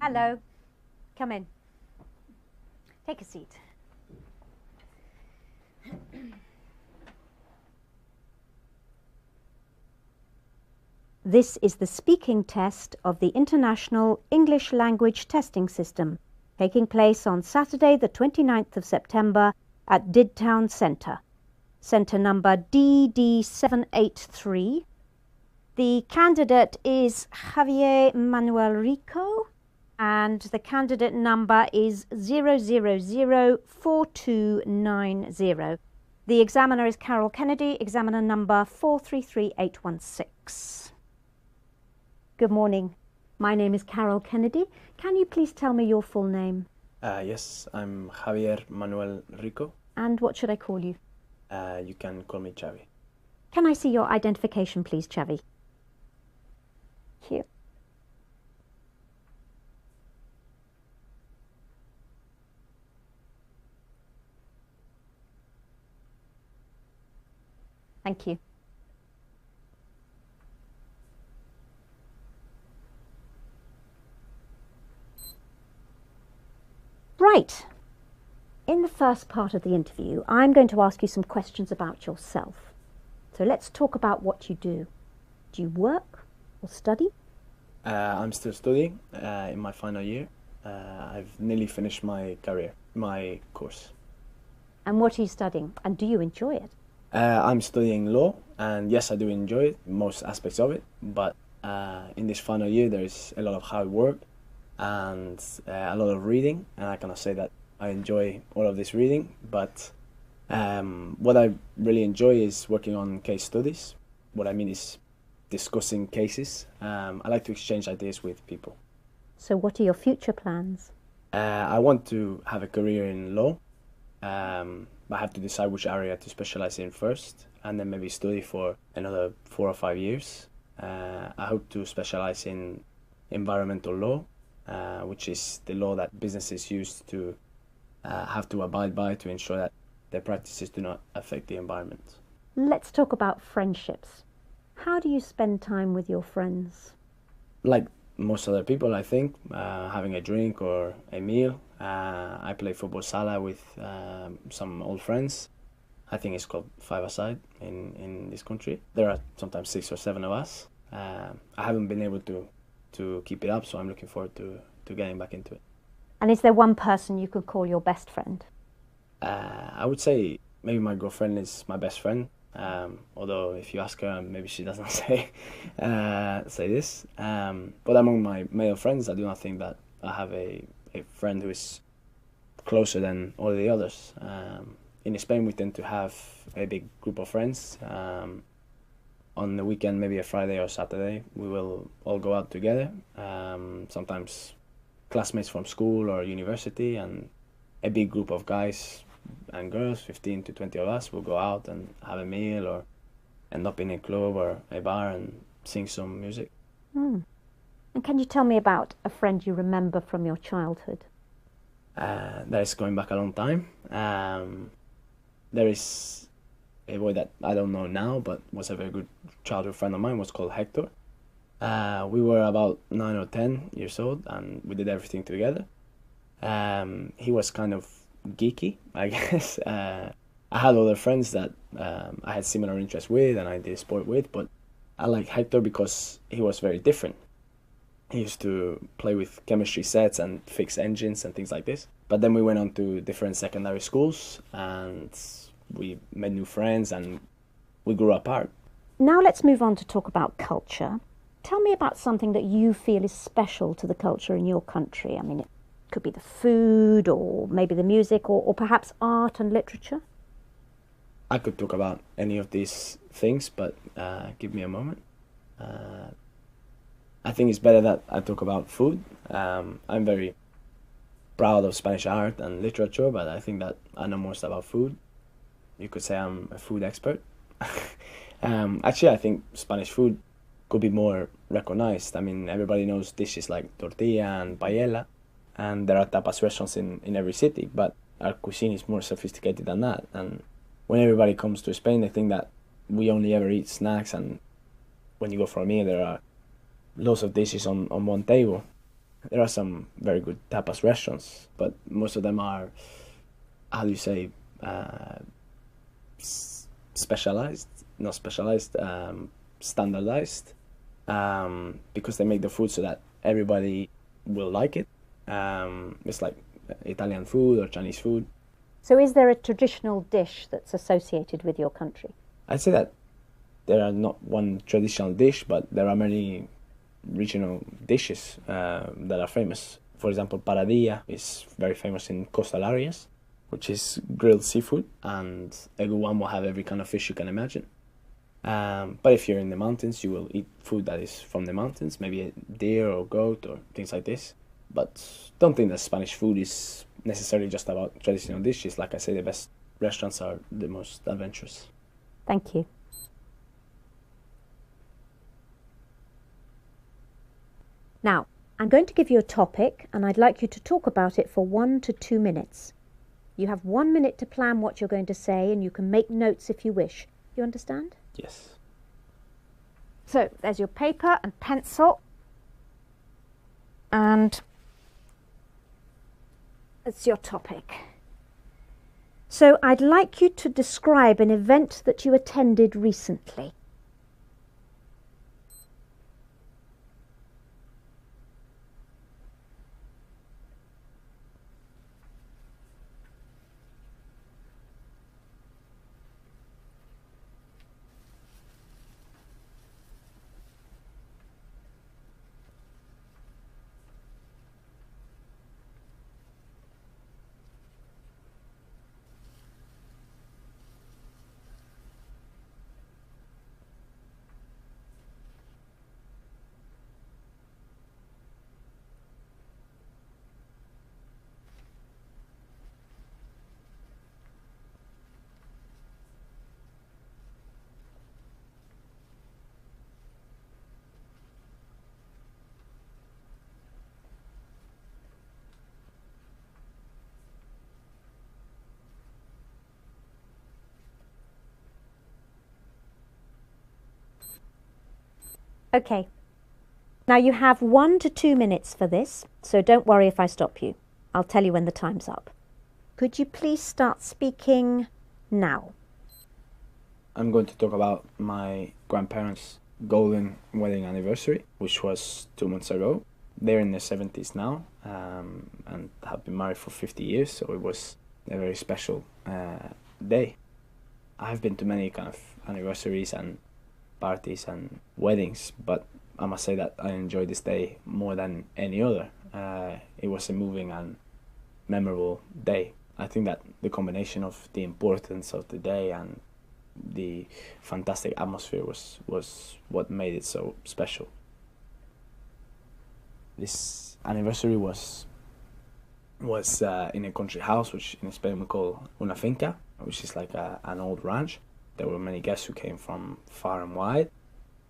Hello. Come in. Take a seat. This is the speaking test of the International English Language Testing System, taking place on Saturday the 29th of September at Didtown Centre. Centre number DD783. The candidate is Javier Manuel Rico, and the candidate number is 0004290. The examiner is Carol Kennedy, examiner number 433816. Good morning. My name is Carol Kennedy. Can you please tell me your full name? Yes, I'm Javier Manuel Rico. And what should I call you? You can call me Xavi. Can I see your identification, please, Xavi? Here. Thank you. Right. In the first part of the interview, I'm going to ask you some questions about yourself. So let's talk about what you do. Do you work or study? I'm still studying in my final year. I've nearly finished my course. And what are you studying? And do you enjoy it? I'm studying law, and yes, I do enjoy it, most aspects of it, but in this final year there is a lot of hard work and a lot of reading, and I cannot say that I enjoy all of this reading, but what I really enjoy is working on case studies. What I mean is discussing cases. I like to exchange ideas with people. So what are your future plans? I want to have a career in law. I have to decide which area to specialize in first, and then maybe study for another 4 or 5 years. I hope to specialize in environmental law, which is the law that businesses use to have to abide by to ensure that their practices do not affect the environment. Let's talk about friendships. How do you spend time with your friends? Like most other people, I think, having a drink or a meal. I play football sala with some old friends. I think it's called five-a-side in this country. There are sometimes 6 or 7 of us. I haven't been able to keep it up, so I'm looking forward to getting back into it. And is there one person you could call your best friend? I would say maybe my girlfriend is my best friend. Although if you ask her, maybe she doesn't say this. But among my male friends, I do not think that I have a friend who is closer than all the others. In Spain, we tend to have a big group of friends. On the weekend, maybe a Friday or Saturday, we will all go out together. Sometimes classmates from school or university, and a big group of guys and girls, 15 to 20 of us, will go out and have a meal or end up in a club or a bar and sing some music. And can you tell me about a friend you remember from your childhood? That is going back a long time. There is a boy that I don't know now, but was a very good childhood friend of mine, was called Hector. We were about 9 or 10 years old, and we did everything together. He was kind of geeky, I guess. I had other friends that I had similar interests with and I did sport with, but I like Hector because he was very different. He used to play with chemistry sets and fix engines and things like this. But then we went on to different secondary schools and we made new friends and we grew apart. Now let's move on to talk about culture. Tell me about something that you feel is special to the culture in your country. I mean, it could be the food or maybe the music or perhaps art and literature. I could talk about any of these things, but give me a moment. I think it's better that I talk about food. I'm very proud of Spanish art and literature, but I think that I know most about food. You could say I'm a food expert. Actually, I think Spanish food could be more recognized. I mean, everybody knows dishes like tortilla and paella, and there are tapas restaurants in every city, but our cuisine is more sophisticated than that. And when everybody comes to Spain, they think that we only ever eat snacks, and when you go for a meal, there are lots of dishes on one table. There are some very good tapas restaurants, but most of them are, how do you say, uh, specialized, not specialized, standardized, because they make the food so that everybody will like it. It's like Italian food or Chinese food. So is there a traditional dish that's associated with your country? I'd say that there are not one traditional dish, but there are many regional dishes that are famous. For example, paradilla is very famous in coastal areas, which is grilled seafood, and a good one will have every kind of fish you can imagine. But if you're in the mountains, you will eat food that is from the mountains, maybe a deer or goat or things like this. But don't think that Spanish food is necessarily just about traditional dishes. Like I say, the best restaurants are the most adventurous. Thank you. Now, I'm going to give you a topic and I'd like you to talk about it for 1 to 2 minutes. You have 1 minute to plan what you're going to say and you can make notes if you wish. You understand? Yes. So, there's your paper and pencil. And it's your topic. So, I'd like you to describe an event that you attended recently. Okay. Now you have 1 to 2 minutes for this, so don't worry if I stop you. I'll tell you when the time's up. Could you please start speaking now? I'm going to talk about my grandparents' golden wedding anniversary, which was 2 months ago. They're in their 70s now and have been married for 50 years, so it was a very special day. I've been to many kind of anniversaries and parties and weddings, but I must say that I enjoyed this day more than any other. It was a moving and memorable day. I think that the combination of the importance of the day and the fantastic atmosphere was what made it so special. This anniversary was in a country house, which in Spain we call una finca, which is like an old ranch. There were many guests who came from far and wide.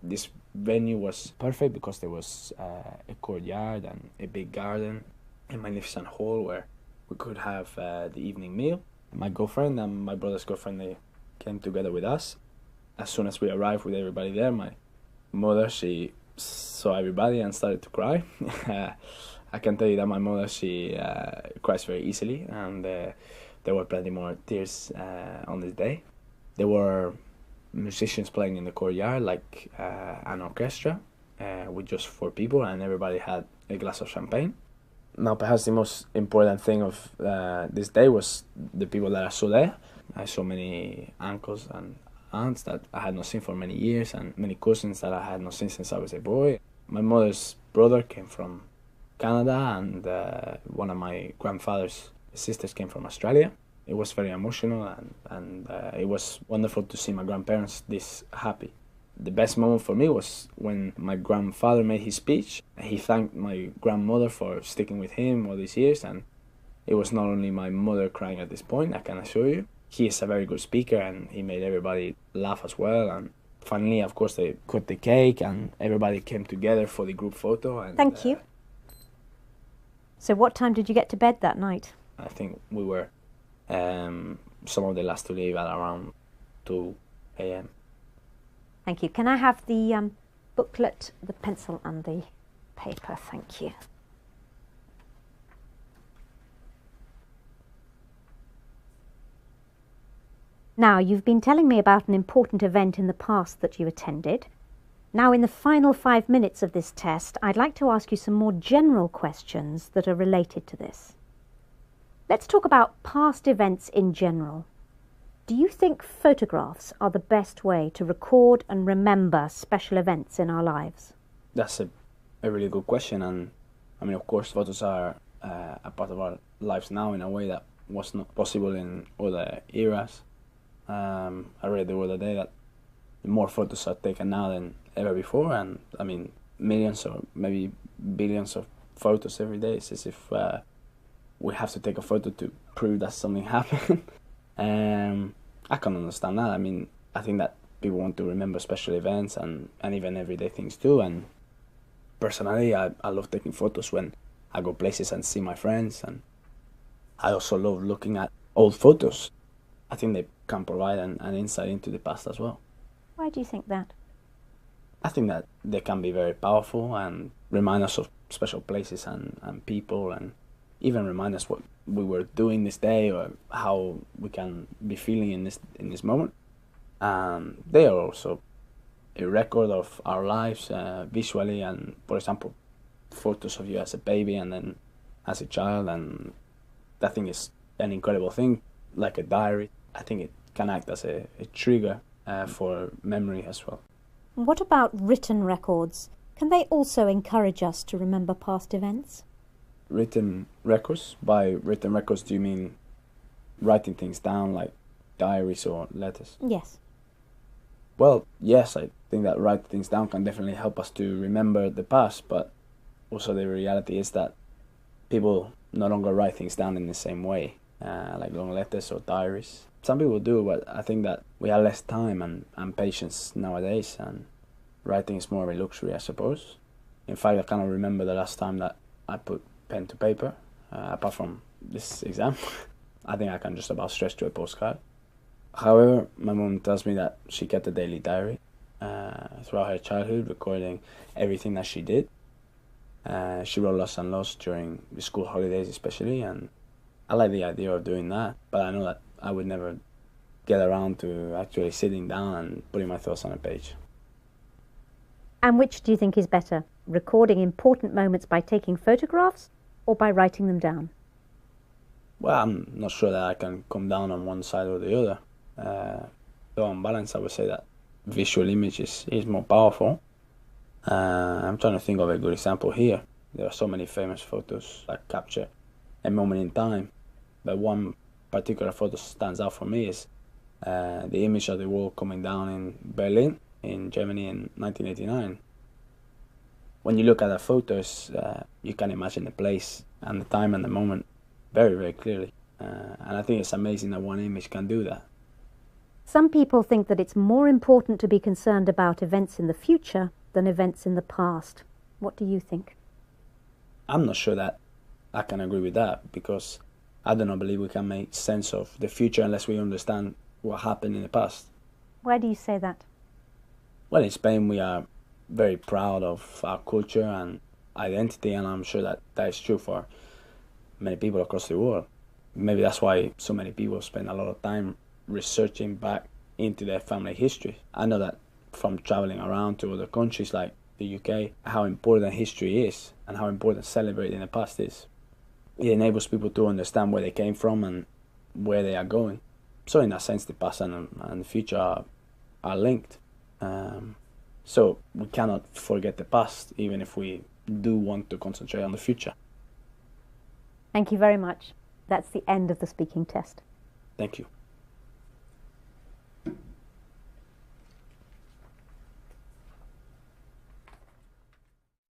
This venue was perfect because there was a courtyard and a big garden, a magnificent hall where we could have the evening meal. My girlfriend and my brother's girlfriend, they came together with us. As soon as we arrived with everybody there, my mother, she saw everybody and started to cry. I can tell you that my mother, she cries very easily, and there were plenty more tears on this day. There were musicians playing in the courtyard, like an orchestra with just 4 people, and everybody had a glass of champagne. Now, perhaps the most important thing of this day was the people that I saw there. I saw many uncles and aunts that I had not seen for many years, and many cousins that I had not seen since I was a boy. My mother's brother came from Canada, and one of my grandfather's sisters came from Australia. It was very emotional, and it was wonderful to see my grandparents this happy. The best moment for me was when my grandfather made his speech. He thanked my grandmother for sticking with him all these years, and it was not only my mother crying at this point, I can assure you. He is a very good speaker, and he made everybody laugh as well. And finally, of course, they cut the cake, and everybody came together for the group photo. And, Thank you. So what time did you get to bed that night? I think we were some of the last to leave at around 2 a.m. Thank you. Can I have the booklet, the pencil and the paper? Thank you. Now, you've been telling me about an important event in the past that you attended. Now, in the final 5 minutes of this test, I'd like to ask you some more general questions that are related to this. Let's talk about past events in general. Do you think photographs are the best way to record and remember special events in our lives? That's a really good question, and I mean, of course, photos are a part of our lives now in a way that was not possible in other eras. I read the other day that more photos are taken now than ever before, and I mean, millions or maybe billions of photos every day. It's as if we have to take a photo to prove that something happened. I can understand that. I mean, I think that people want to remember special events and even everyday things too. And personally, I love taking photos when I go places and see my friends. And I also love looking at old photos. I think they can provide an insight into the past as well. Why do you think that? I think that they can be very powerful and remind us of special places and people, and even remind us what we were doing this day or how we can be feeling in this moment. They are also a record of our lives visually, and for example, photos of you as a baby and then as a child, and that thing is an incredible thing, like a diary. I think it can act as a trigger for memory as well. What about written records? Can they also encourage us to remember past events? Written records? By written records, do you mean writing things down like diaries or letters? Yes. Well, yes, I think that writing things down can definitely help us to remember the past, but also the reality is that people no longer write things down in the same way, like long letters or diaries. Some people do, but I think that we have less time and patience nowadays, and writing is more of a luxury, I suppose. In fact, I cannot remember the last time that I put pen to paper, apart from this exam. I think I can just about stretch to a postcard. However, my mom tells me that she kept a daily diary throughout her childhood, recording everything that she did. She wrote lots and lots during the school holidays especially, and I like the idea of doing that, but I know that I would never get around to actually sitting down and putting my thoughts on a page. And which do you think is better, recording important moments by taking photographs or by writing them down? Well, I'm not sure that I can come down on one side or the other. Though on balance, I would say that visual image is more powerful. I'm trying to think of a good example here. There are so many famous photos that capture a moment in time, but one particular photo stands out for me is the image of the wall coming down in Berlin, in Germany in 1989. When you look at the photos, you can imagine the place and the time and the moment very, very clearly. And I think it's amazing that one image can do that. Some people think that it's more important to be concerned about events in the future than events in the past. What do you think? I'm not sure that I can agree with that, because I do not believe we can make sense of the future unless we understand what happened in the past. Why do you say that? Well, in Spain we are very proud of our culture and identity, and I'm sure that that is true for many people across the world. Maybe that's why so many people spend a lot of time researching back into their family history. I know that from traveling around to other countries like the UK, how important history is and how important celebrating the past is. It enables people to understand where they came from and where they are going. So in that sense, the past and the future are linked. So we cannot forget the past, even if we do want to concentrate on the future. Thank you very much. That's the end of the speaking test. Thank you.